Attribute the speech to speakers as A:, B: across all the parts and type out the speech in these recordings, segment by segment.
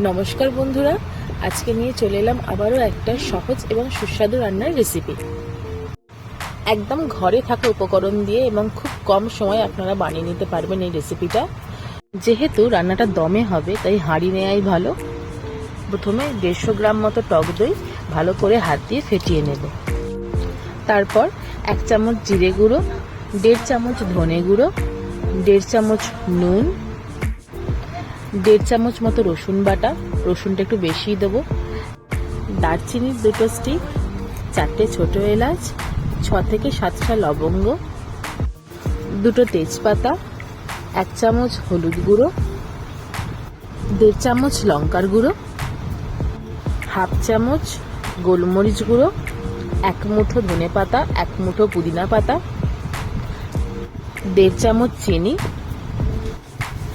A: নমস্কার বন্ধুরা, আজকে নিয়ে চলে এলাম আবারও একটা সহজ এবং সুস্বাদু রান্নার রেসিপি। একদম ঘরে থাকা উপকরণ দিয়ে এবং খুব কম সময়ে আপনারা বানিয়ে নিতে পারবেন এই রেসিপিটা। যেহেতু রান্নাটা দমে হবে তাই হাঁড়ি নেওয়াই ভালো। প্রথমে 150 গ্রাম মতো টক দই ভালো করে হাত দিয়ে ফেটিয়ে নেব। তারপর 1 চামচ জিরে গুঁড়ো, 1.5 চামচ ধনে গুঁড়ো, 1.5 চামচ নুন, 1.5 চামচ মতো রসুন বাটা, রসুনটা একটু বেশি দেবো, দারচিনির 2টো স্টিক, 4টে ছোট এলাচ, 6 থেকে 7টা লবঙ্গ, 2টো তেজপাতা, 1 চামচ হলুদ গুঁড়ো, 1.5 চামচ লঙ্কার গুঁড়ো, 1/2 চামচ গোলমরিচ গুঁড়ো, 1 মুঠো ধনে পাতা, 1 মুঠো পুদিনা পাতা, 1.5 চামচ চিনি,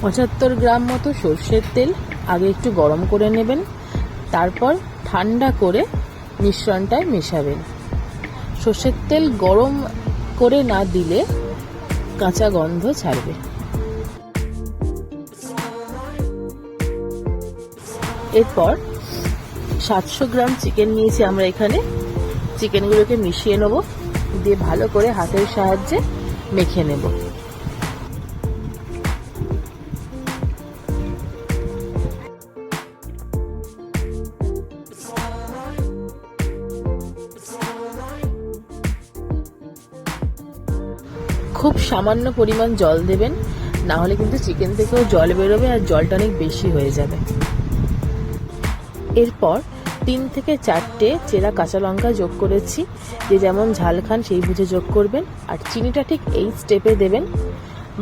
A: 75 গ্রাম মতো সর্ষের তেল আগে একটু গরম করে নেবেন। তারপর ঠান্ডা করে মিশ্রণটায় মেশাবেন। সর্ষের তেল গরম করে না দিলে কাঁচা গন্ধ ছাড়বে। এরপর 700 গ্রাম চিকেন নিয়েছি আমরা এখানে। চিকেনগুলোকে মিশিয়ে নেব, দিয়ে ভালো করে হাতের সাহায্যে মেখে নেব। খুব সামান্য পরিমাণ জল দেবেন, না হলে কিন্তু চিকেন থেকেও জল বেরোবে আর জলটা অনেক বেশি হয়ে যাবে। এরপর 3 থেকে 4টে চেরা কাঁচা লঙ্কা যোগ করেছি। যে যেমন ঝাল খান সেই বুঝে যোগ করবেন। আর চিনিটা ঠিক এই স্টেপে দেবেন,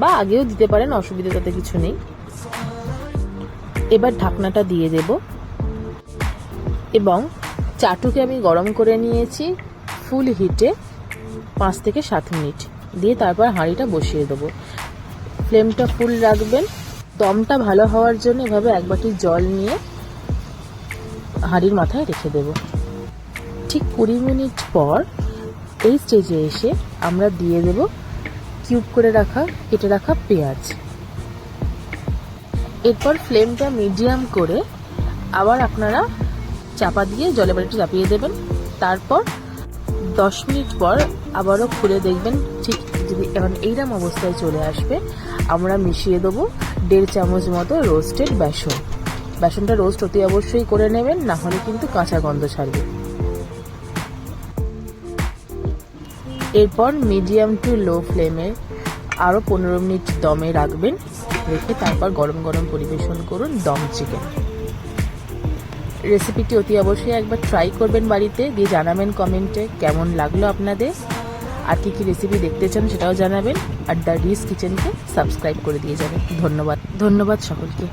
A: বা আগেও দিতে পারেন, অসুবিধা তাতে কিছু নেই। এবার ঢাকনাটা দিয়ে দেব এবং চাটুকে আমি গরম করে নিয়েছি ফুল হিটে 5 থেকে 7 মিনিট, দিয়ে তারপর হাঁড়িটা বসিয়ে দেবো। ফ্লেমটা ফুল রাখবেন। দমটা ভালো হওয়ার জন্য এভাবে 1 বাটি জল নিয়ে হাঁড়ির মাথায় রেখে দেব। ঠিক 20 মিনিট পর এই স্টেজে এসে আমরা দিয়ে দেব কিউব করে কেটে রাখা পেঁয়াজ। এরপর ফ্লেমটা মিডিয়াম করে আবার আপনারা চাপা দিয়ে জলে বাটিটা চাপিয়ে দেবেন। তারপর 10 মিনিট পর আবারও খুলে দেখবেন। ঠিক যদি এখন এইরকম অবস্থায় চলে আসবে, আমরা মিশিয়ে দেবো 1.5 চামচ মতো রোস্টেড বেসন। বেসনটা রোস্ট অতি অবশ্যই করে নেবেন, না হলে কিন্তু কাঁচা গন্ধ ছাড়বে। এরপর মিডিয়াম টু লো ফ্লেমে আরও 15 মিনিট দমে রাখবেন। রেখে তারপর গরম গরম পরিবেশন করুন দম চিকেন। রেসিপিটি অতি অবশ্যই একবার ট্রাই করবেন বাড়িতে, দিয়ে জানাবেন কমেন্টে কেমন লাগলো আপনাদের। আর কি রেসিপি দেখতে চান সেটাও জানাবেন। আর দ্য রিস কিচেনকে সাবস্ক্রাইব করে দিয়ে যাবেন। ধন্যবাদ সকলকে।